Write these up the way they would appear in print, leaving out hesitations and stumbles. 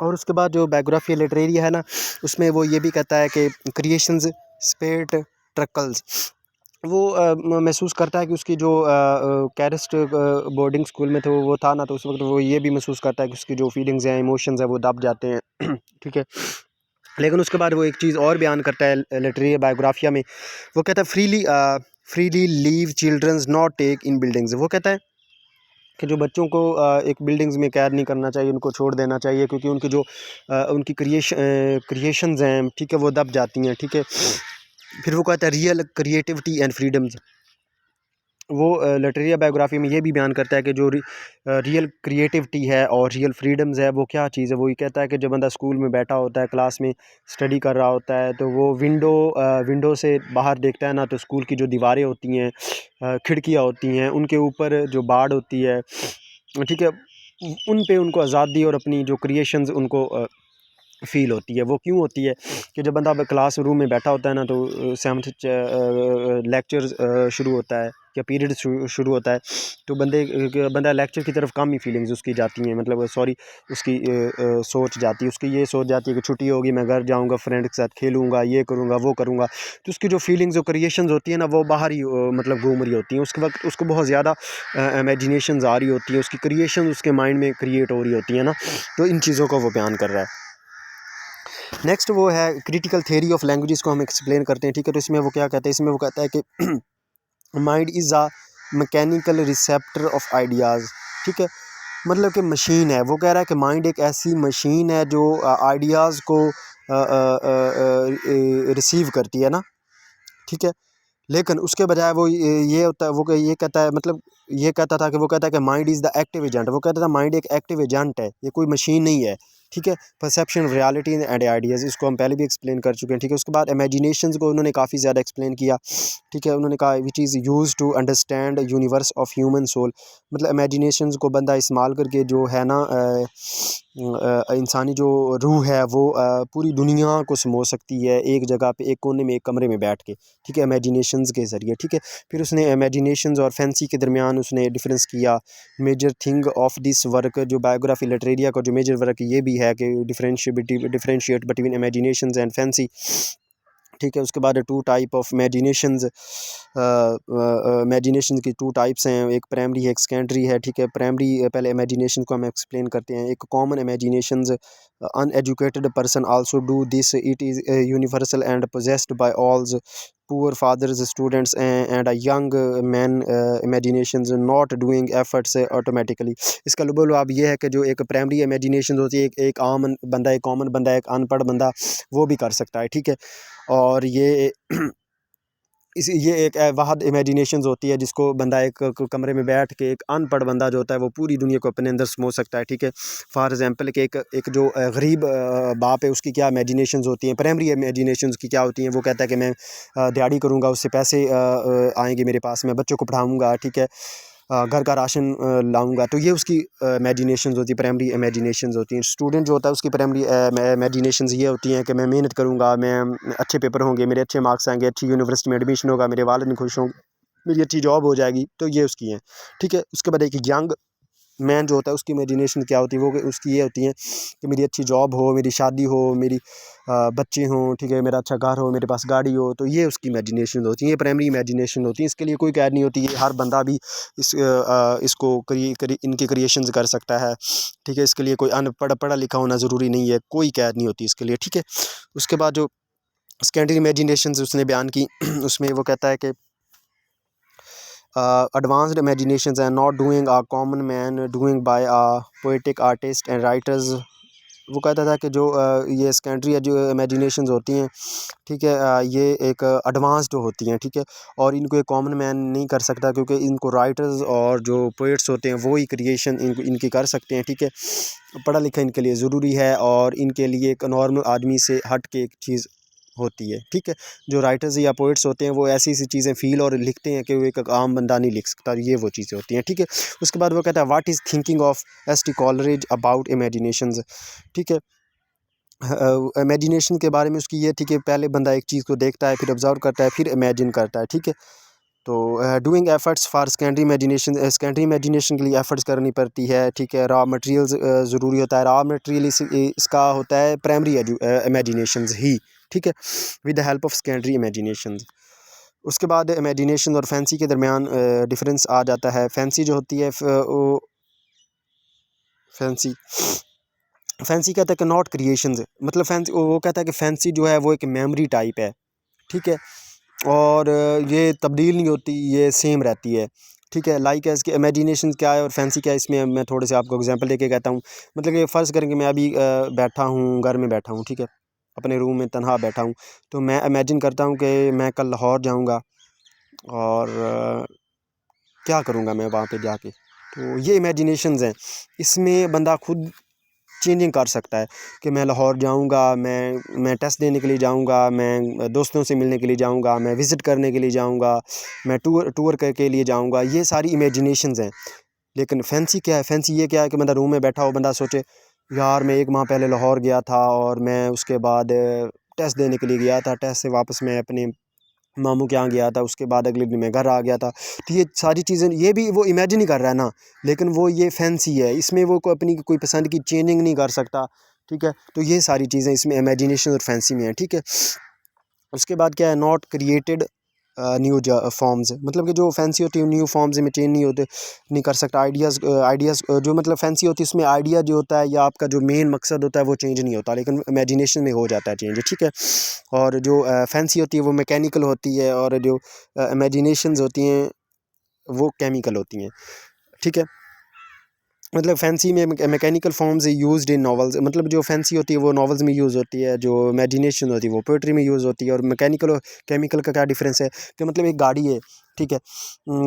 और उसके बाद जो बायोग्राफी लिटरेरी है ना, उसमें वो ये भी कहता है कि क्रिएशंस स्पेट ट्रकल्स, वो महसूस करता है कि उसकी जो कैरिस्ट बोर्डिंग स्कूल में थे वो था ना, तो उस वक्त वो ये भी महसूस करता है कि उसकी जो फीलिंग्स हैं, इमोशंस हैं, वो दब जाते हैं। ठीक है। लेकिन उसके बाद वो एक चीज़ और बयान करता है लिटरेरी बायोग्राफिया में, वो कहता है freely leave childrens not take in buildings. वो कहता है कि जो बच्चों को एक बिल्डिंग्स में कैद नहीं करना चाहिए, उनको छोड़ देना चाहिए, क्योंकि उनकी जो उनकी क्रिएशंस हैं, ठीक है, वो दब जाती हैं। ठीक है। फिर वो कहता है रियल क्रिएटिविटी एंड फ्रीडम्स। वो लिटरेरी बायोग्राफी में ये भी बयान करता है कि जो रियल क्रिएटिविटी है और रियल फ्रीडम्स है वो क्या चीज़ है। वो ये कहता है कि जब बंदा स्कूल में बैठा होता है, क्लास में स्टडी कर रहा होता है, तो वो विंडो से बाहर देखता है ना, तो स्कूल की जो दीवारें होती हैं, खिड़कियाँ होती हैं, उनके ऊपर जो बाड़ होती है, ठीक है, उन पे उनको आज़ादी और अपनी जो क्रिएशंस उनको फ़ील होती है। वो क्यों होती है कि जब बंदा क्लास रूम में बैठा होता है ना, तो सेवन्थ लेक्चर शुरू होता है या पीरियड शुरू होता है, तो बंदा लेक्चर की तरफ कम ही फीलिंग्स उसकी जाती हैं, मतलब सॉरी, उसकी सोच जाती है, उसकी ये सोच जाती है कि छुट्टी होगी, मैं घर जाऊंगा, फ्रेंड के साथ खेलूंगा, ये करूंगा, वो करूंगा। तो उसकी जो फीलिंग्स और क्रिएशंस होती है ना, वो बाहर ही मतलब घूम रही होती हैं। उसके वक्त उसको बहुत ज़्यादा इमेजिनेशंस आ रही होती हैं, उसकी क्रिएशन उसके माइंड में क्रिएट हो रही होती है ना। तो इन चीज़ों को वो बयान कर रहा है। नेक्स्ट वो है क्रिटिकल थ्योरी ऑफ लैंग्वेजेस को हम एक्सप्लेन करते हैं। ठीक है। तो इसमें वो क्या कहता है, इसमें वो कहता है कि mind is a mechanical receptor of ideas. ठीक है। मतलब कि मशीन है, वो कह रहा है कि माइंड एक ऐसी मशीन है जो आइडियाज़ को रिसीव करती है ना। ठीक है। लेकिन उसके बजाय वो ये होता है, वो ये कहता है, मतलब ये कहता था कि वो कहता है कि mind is the active agent. वो कहता था माइंड एक एक्टिव एजेंट है, ये कोई मशीन नहीं है। ठीक है। Perception of reality and ideas, इसको हम पहले भी एक्सप्लेन कर चुके हैं। ठीक है। उसके बाद इमेजिनेशंस को उन्होंने काफ़ी ज़्यादा एक्सप्लेन किया। ठीक है। उन्होंने कहा which is use to understand universe of human soul. मतलब इमेजिनेशंस को बंदा इस्तेमाल करके जो है ना, इंसानी जो रूह है वो पूरी दुनिया को समझ सकती है एक जगह पे, एक कोने में, एक कमरे में बैठ के। ठीक है। इमेजिनेशंस के ज़रिए। ठीक है। फिर उसने इमेजिनेशंस और फैंसी के दरमियान उसने डिफरेंस किया। Major thing of this work, जो बायोग्राफी लिटरेरिया का जो मेजर वर्क ये भी है कि differentiate between imaginations and fancy. ठीक है। उसके बाद two type of imaginations, imagination की टू टाइप्स हैं, एक प्राइमरी है, एक सेकेंडरी है। ठीक है। प्राइमरी पहले इमेजिनेशन को हम एक्सप्लेन करते हैं। एक common imaginations, uneducated person also do this, it is universal and possessed by alls poor fathers students and a young man imaginations not doing efforts automatically। इसका लुब ये है कि जो एक प्राइमरी इमेजिनेशन होती है, एक आम बंदा, एक कॉमन बंदा, एक अनपढ़ बंदा वो भी कर सकता है। ठीक है। और ये ये एक वाहद इमेजिनेशंस होती है जिसको बंदा एक कमरे में बैठ के, एक अनपढ़ बंदा जो होता है वो पूरी दुनिया को अपने अंदर समझ सकता है। ठीक है। फॉर एग्जांपल कि एक जो गरीब बाप है, उसकी क्या इमेजिनेशंस होती हैं, प्राइमरी इमेजिनेशंस की क्या होती हैं। वो कहता है कि मैं दिहाड़ी करूँगा, उससे पैसे आएंगे मेरे पास, मैं बच्चों को पढ़ाऊँगा। ठीक है। घर का राशन लाऊंगा। तो ये उसकी इमेजिनेशंस होती है, प्राइमरी इमेजिनेशंस होती हैं। स्टूडेंट जो होता है उसकी प्राइमरी इमेजिनेशंस ये होती हैं कि मैं मेहनत करूँगा, मैं अच्छे पेपर होंगे, मेरे अच्छे मार्क्स आएंगे, अच्छी यूनिवर्सिटी में एडमिशन होगा, मेरे वालिद खुश होंगे, मेरी अच्छी जॉब हो जाएगी। तो ये उसकी हैं। ठीक है। उसके बाद एक यंग मैन जो होता है उसकी इमेजिनेशन क्या होती है, वो उसकी ये होती है कि मेरी अच्छी जॉब हो, मेरी शादी हो, मेरी बच्चे हों, ठीक है, मेरा अच्छा घर हो, मेरे पास गाड़ी हो। तो ये उसकी इमेजिनेशन होती है, ये प्राइमरी इमेजिनेशन होती है। इसके लिए कोई कैद नहीं होती है, हर बंदा भी इसको इनकी क्रिएशंस कर सकता है। ठीक है। इसके लिए कोई अनपढ़ पढ़ा लिखा होना ज़रूरी नहीं है, कोई कैद नहीं होती इसके लिए। ठीक है। उसके बाद जो सेकेंडरी इमेजिनेशंस उसने बयान की उसमें वो कहता है कि advanced imaginations are not doing a common man doing by a poetic artist and writers। वो कहता था कि जो ये सेकेंडरी जो इमेजिनेशंस होती हैं, ठीक है, ये एक एडवांस्ड होती हैं। ठीक है। और इनको एक कॉमन मैन नहीं कर सकता, क्योंकि इनको राइटर्स और जो पोइट्स होते हैं वो ही क्रिएशन इनकी कर सकते हैं। ठीक है। पढ़ा लिखा इनके लिए ज़रूरी है और इनके लिए एक नॉर्मल आदमी से हट के एक चीज़ होती है। ठीक है। जो राइटर्स या पोइट्स होते हैं वो ऐसी ऐसी चीज़ें फील और लिखते हैं कि वो एक आम बंदा नहीं लिख सकता, ये वो चीज़ें होती हैं। ठीक है। उसके बाद वो कहता है what is thinking of ST. Coleridge about imaginations. ठीक है। इमेजिनेशन के बारे में उसकी ये थी कि पहले बंदा एक चीज़ को देखता है, फिर ऑब्ज़र्व करता है, फिर इमेजिन करता है। ठीक है। तो doing efforts for secondary imagination के लिए एफर्ट्स करनी पड़ती है, ठीक है। रॉ मटेरियल्स ज़रूरी होता है, रॉ मटेरियल इसका होता है प्राइमरी इमेजिनेशंस ही, ठीक है, with the help of secondary imaginations. उसके बाद इमेजिनेशन और फैंसी के दरमियान डिफरेंस आ जाता है। फैंसी जो होती है फैंसी फैंसी कहता है कि नॉट क्रिएशंस, मतलब फैंसी वो कहता है कि फैंसी जो है वो एक मेमोरी टाइप है, ठीक है, और ये तब्दील नहीं होती, ये सेम रहती है, ठीक है। लाइक है इसके इमेजिनेशन क्या है और फैंसी क्या है, इसमें मैं थोड़े से आपको एग्जांपल देके कहता हूँ। मतलब कि फ़र्ज़ करें कि मैं अभी बैठा हूँ, घर में बैठा हूँ, ठीक है, अपने रूम में तन्हा बैठा हूँ, तो मैं इमेजिन करता हूँ कि मैं कल लाहौर जाऊँगा और क्या करूँगा मैं वहाँ पे जाके। तो ये इमेजिनेशंस हैं, इसमें बंदा खुद चेंजिंग कर सकता है कि मैं लाहौर जाऊंगा, मैं टेस्ट देने के लिए जाऊंगा, मैं दोस्तों से मिलने के लिए जाऊंगा, मैं विज़िट करने के लिए जाऊंगा, मैं टूर के लिए जाऊंगा। ये सारी इमेजिनेशंस हैं। लेकिन फैंसी क्या है, फैंसी ये क्या है कि बंदा रूम में बैठा हो, बंदा सोचे यार मैं 1 माह पहले लाहौर गया था और मैं उसके बाद टेस्ट देने के लिए गया था, टेस्ट से वापस मैं अपने मामू के यहाँ गया था, उसके बाद अगले दिन मैं घर आ गया था। तो ये सारी चीज़ें, ये भी वो इमेजिन ही कर रहा है ना, लेकिन वो ये फैंसी है, इसमें वो अपनी कोई पसंद की चेंजिंग नहीं कर सकता, ठीक है। तो ये सारी चीज़ें इसमें इमेजिनेशन और फैंसी में है, ठीक है। उसके बाद क्या है, नॉट क्रिएटेड न्यू फॉर्म्स, मतलब कि जो फैंसी होती है न्यू फॉर्म्स में चेंज नहीं कर सकता। आइडियाज़ जो मतलब फैंसी होती है उसमें आइडिया जो होता है या आपका जो मेन मकसद होता है वो चेंज नहीं होता, लेकिन इमेजिनेशन में हो जाता है चेंज, ठीक है। और जो फैंसी होती है वो मैकेनिकल होती है और जो इमेजिनेशंस होती हैं वो केमिकल होती हैं, ठीक है। मतलब फैंसी में mechanical forms used in novels, मतलब जो फैंसी होती है वो नॉवेल्स में यूज़ होती है, जो इमेजिनेशन होती है वो पोएट्री में यूज़ होती है। और मैकेनिकल और केमिकल का क्या डिफरेंस है कि मतलब एक गाड़ी है, ठीक है,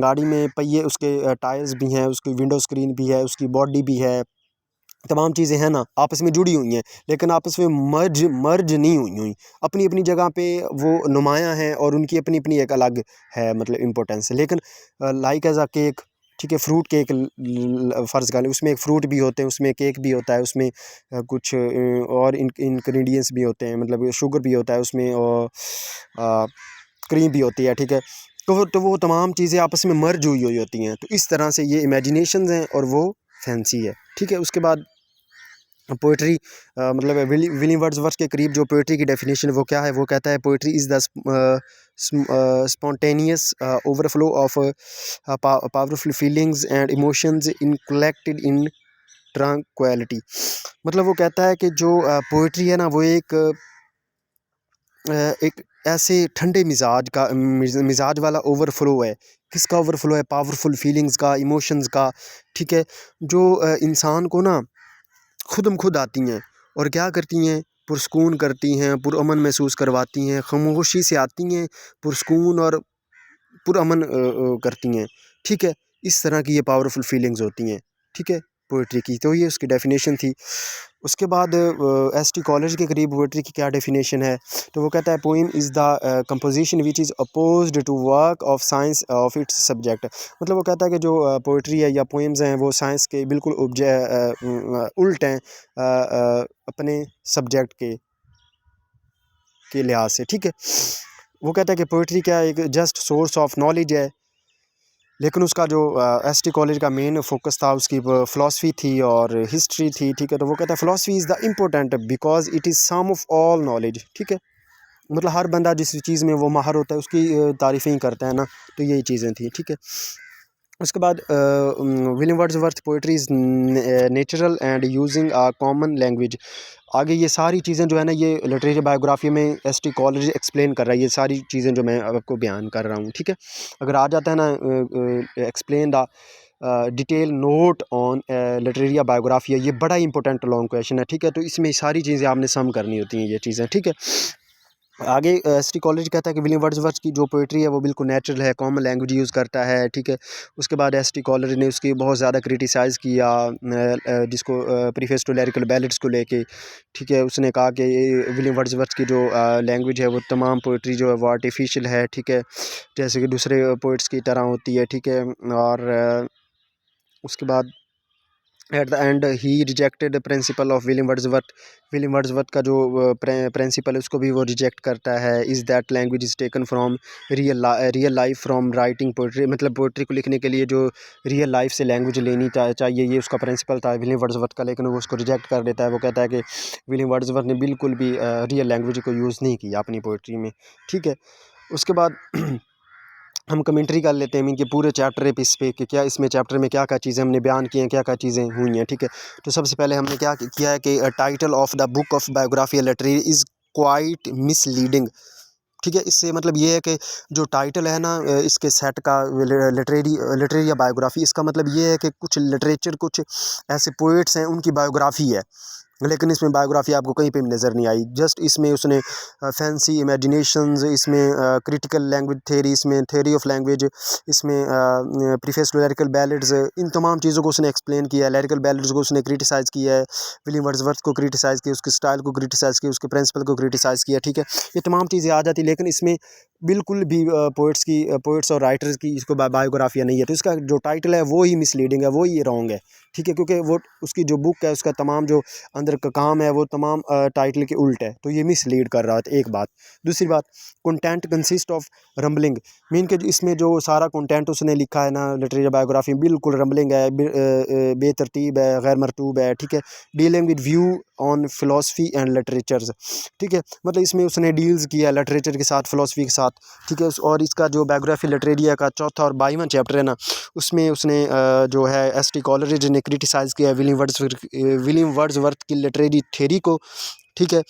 गाड़ी में पहिए, उसके टायर्स भी हैं, उसकी विंडो स्क्रीन भी है, उसकी बॉडी भी है, तमाम चीज़ें हैं ना, आपस में जुड़ी हुई हैं, लेकिन आपस में मर्ज नहीं हुई अपनी अपनी जगह पे वो नुमायाँ हैं और उनकी अपनी अपनी एक अलग है मतलब इम्पोर्टेंस है। लेकिन लाइक एज अ केक, ठीक है, फ्रूट केक फ़र्ज़ कर लें, उसमें एक फ्रूट भी होते हैं, उसमें केक भी होता है, उसमें कुछ और इंग्रेडिएंट्स भी होते हैं, मतलब शुगर भी होता है उसमें, और क्रीम भी होती है, ठीक है। तो वो तमाम चीज़ें आपस में मर्ज हुई हुई होती हैं। तो इस तरह से ये इमेजिनेशंस हैं और वो फैंसी है, ठीक है। उसके बाद पोइट्री, मतलब विलियम वर्ड्सवर्थ के करीब जो पोइट्री की डेफिनेशन वो क्या है, वो कहता है poetry is the spontaneous overflow of powerful feelings and emotions in collected in tranquillity. मतलब वो कहता है कि जो पोइट्री है ना वो एक ऐसे ठंडे मिजाज वाला ओवरफ्लो है। किसका ओवरफ्लो है? पावरफुल फीलिंग्स का, इमोशंस का, ठीक है, जो इंसान को ना खुद खुद आती हैं और क्या करती हैं, पुरस्कून करती हैं, पुरअमन महसूस करवाती हैं, खामोशी से आती हैं, पुरस्कून और पुरअमन करती हैं, ठीक है। इस तरह की ये पावरफुल फीलिंग्स होती हैं, ठीक है, पोइट्री की। तो ये उसकी डेफिनेशन थी। उसके बाद एस टी कॉलेज के करीब पोइट्री की क्या डेफिनेशन है, तो वो कहता है poem is the composition which is opposed to work of science of its subject. मतलब वो कहता है कि जो पोइट्री है या पोइम्स हैं वो साइंस के बिल्कुल उल्ट हैं अपने सब्जेक्ट के लिहाज से, ठीक है। वो कहता है कि पोइट्री क्या है, एक जस्ट सोर्स ऑफ नॉलेज है, लेकिन उसका जो एस टी कॉलेज का मेन फोकस था उसकी फ़िलासफ़ी थी और हिस्ट्री थी, ठीक है। तो वो कहता है philosophy is the important because it is sum of all knowledge, ठीक है। मतलब हर बंदा जिस चीज़ में वो माहिर होता है उसकी तारीफ़ें ही करता है ना, तो यही चीज़ें थी, ठीक है। उसके बाद William Wordsworth poetry is natural and using a common language. आगे ये सारी चीज़ें जो है ना, ये लिटरेचर बायोग्राफी में एस टी कॉलेज एक्सप्लेन कर रहा है, ये सारी चीज़ें जो मैं आपको बयान कर रहा हूँ, ठीक है। अगर आ जाता है ना explain the detail note on Literaria biography, ये बड़ा इंपॉर्टेंट लॉन्ग क्वेश्चन है, ठीक है। तो इसमें सारी चीज़ें आपने सम करनी होती हैं, ये चीज़ें, ठीक है। आगे एस टी कॉलेज कहता है कि विलियम वर्ड्सवर्थ की जो पोइट्री है वो बिल्कुल नेचुरल है, कॉमन लैंग्वेज यूज़ करता है, ठीक है। उसके बाद एस टी कॉलेज ने उसकी बहुत ज़्यादा क्रिटिसाइज़ किया, जिसको प्रीफेस टू लिरिकल बैलेट्स को लेके, ठीक है। उसने कहा कि विलियम वर्ड्सवर्थ की जो लैंग्वेज है वो तमाम पोइट्री जो है वो आर्टिफिशियल है, ठीक है, जैसे कि दूसरे पोइट्स की तरह होती है, ठीक है। और उसके बाद at the and he rejected principle of William Wordsworth का जो प्रिंसिपल है उसको भी वो रिजेक्ट करता है। Is that language is taken from real life from writing poetry, मतलब पोइट्री को लिखने के लिए जो रियल लाइफ से लैंग्वेज लेनी चाहिए, ये उसका प्रिंसिपल था विलियम वर्ड्सवर्थ का, लेकिन वो उसको रिजेक्ट कर देता है। वो कहता है कि विलियम वर्ड्सवर्थ ने बिल्कुल भी रियल लैंग्वेज को यूज़ नहीं किया अपनी पोइट्री में, ठीक है। उसके बाद हम कमेंट्री कर लेते हैं इनके पूरे चैप्टर पे इस पे कि क्या इसमें चैप्टर में क्या क्या चीज़ें हमने बयान की हैं, क्या क्या चीज़ें हुई हैं, ठीक है। तो सबसे पहले हमने क्या किया है कि title of the book of biography literary is quite misleading, ठीक है। इससे मतलब ये है कि जो टाइटल है ना इसके सेट का लिटरेरी या बायोग्राफी, इसका मतलब ये है कि कुछ लिटरेचर, कुछ ऐसे पोइट्स हैं उनकी बायोग्राफी है, लेकिन इसमें बायोग्राफी आपको कहीं पे भी नज़र नहीं आई। जस्ट इसमें उसने फैंसी इमेजिनेशंस, इसमें क्रिटिकल लैंग्वेज थेरी, इसमें थेरी ऑफ लैंग्वेज, इसमें प्रीफेस टू लिरिकल बैलेड्स, इन तमाम चीज़ों को उसने एक्सप्लेन किया है। लिरिकल बैलेड्स को उसने क्रिटिसाइज़ किया है, विलियम वर्ड्सवर्थ को क्रिटिसाइज़ किया, उसके स्टाइल को क्रिटिसाइज़ किया, उसके प्रिंसिपल को क्रिटिसाइज़ किया, ठीक है। ये तमाम चीज़ें आ जाती, लेकिन इसमें बिल्कुल भी पोइट्स और राइटर्स की इसको बायोग्राफिया नहीं है। तो इसका जो टाइटल है वो ही मिसलीडिंग है, वो ही रॉन्ग है, ठीक है, क्योंकि वो उसकी जो बुक है उसका तमाम जो अंदर का काम है वो तमाम टाइटल के उल्ट है, तो ये मिसलीड कर रहा है, एक बात। दूसरी बात, content consist of rambling, mean के इसमें जो सारा कंटेंट उसने लिखा है ना लिटरेरी बायोग्राफी, बिल्कुल रंबलिंग है, बेतरतीब है, गैर मरतूब है, ठीक है। Dealing with view on philosophy and literatures, ठीक है, मतलब इसमें उसने डील्स किया लिटरेचर के साथ, फिलोसफी के साथ, ठीक है। और इसका जो बायोग्राफी लिटरेरिया का चौथा और 22वां चैप्टर है ना, उसमें उसने जो है एस.टी. कॉलरिज ने क्रिटिसाइज़ किया विलियम वर्ड्सवर्थ की लिटरेरी थ्योरी को, ठीक है,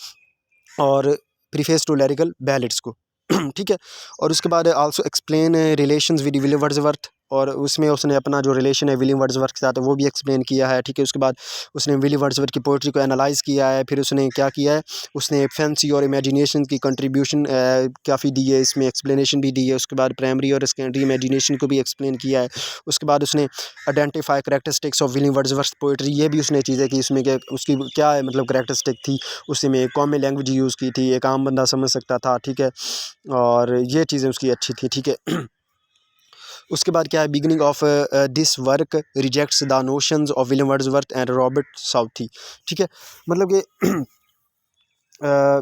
और प्रीफेस टू लिरिकल बैलेड्स को, ठीक है। और उसके बाद also explain relations with William Wordsworth, और उसमें उसने अपना जो रिलेशन है विलियम वर्ड्सवर्थ के साथ वो भी एक्सप्लेन किया है, ठीक है। उसके बाद उसने विलियम वर्ड्सवर्थ की पोइट्री को एनालाइज़ किया है, फिर उसने क्या किया है, उसने फैंसी और इमेजिनेशन की कंट्रीब्यूशन काफ़ी दी है, इसमें एक्सप्लेनेशन भी दी है। उसके बाद प्राइमरी और सेकेंडरी इमेजिनेशन को भी एक्सप्लेन किया है। उसके बाद उसने identify characteristics of William Wordsworth poetry, ये भी उसने चीज़ें की, उसमें क्या उसकी क्या है मतलब करैक्टरिस्टिक थी, उसमें कॉमन लैंग्वेज यूज़ की थी, एक आम बंदा समझ सकता था, ठीक है, और ये चीज़ें उसकी अच्छी थी, ठीक है। उसके बाद क्या है, beginning of this work rejects the notions of William Wordsworth and Robert Southee, ठीक है, मतलब कि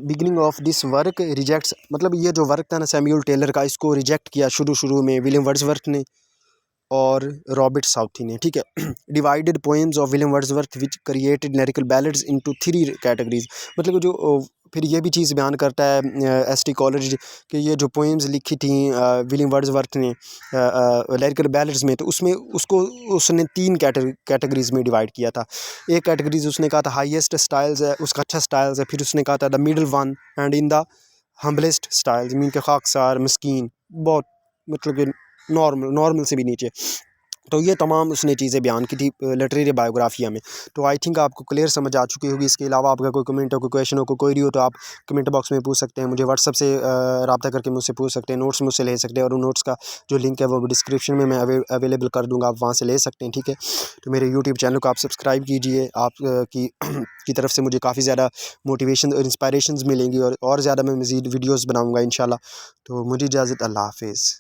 beginning of this work rejects, मतलब ये जो वर्क था ना सैमुअल टेलर का, इसको रिजेक्ट किया शुरू में विलियम वर्ड्सवर्थ ने और रॉबर्ट साउथी ने, ठीक है। Divided poems of William Wordsworth which created lyrical ballads into 3 categories, मतलब जो फिर ये भी चीज़ बयान करता है एस.टी. कॉलरिज कि ये जो पोएम्स लिखी थी विलियम वर्ड्सवर्थ ने लिरिकल बैलेड्स में, तो उसमें उसको उसने 3 कैटेगरीज में डिवाइड किया था। एक कैटेगरीज उसने कहा था हाईएस्ट स्टाइल्स है, उसका अच्छा स्टाइल्स है, फिर उसने कहा था the middle one and in the humblest styles, mean के खाकसार, मस्कीन, बहुत मतलब कि नॉर्मल से भी नीचे। तो ये तमाम उसने चीज़ें बयान की थी लिटरेरी बायोग्राफिया में। तो आई थिंक आपको क्लियर समझ आ चुकी होगी। इसके अलावा आपका कोई कमेंट हो, कोई क्वेश्चन हो, कोई क्वेरी हो, तो आप कमेंट बॉक्स में पूछ सकते हैं। मुझे व्हाट्सअप से रब्ता करके मुझसे पूछ सकते हैं, नोट्स मुझसे ले सकते हैं, और उन नोट्स का जो लिंक है वो डिस्क्रिप्शन में मैं अवेलेबल कर दूँगा, आप वहाँ से ले सकते हैं, ठीक है। तो मेरे यूट्यूब चैनल को आप सब्सक्राइब कीजिए, आप की तरफ से मुझे काफ़ी ज़्यादा मोटिवेशन और इंस्पायरेशंस मिलेंगी, और ज़्यादा मैं मज़ीद वीडियोज़ बनाऊँगा इंशाल्लाह। तो मुझे इजाज़त, अल्लाह हाफ़िज़।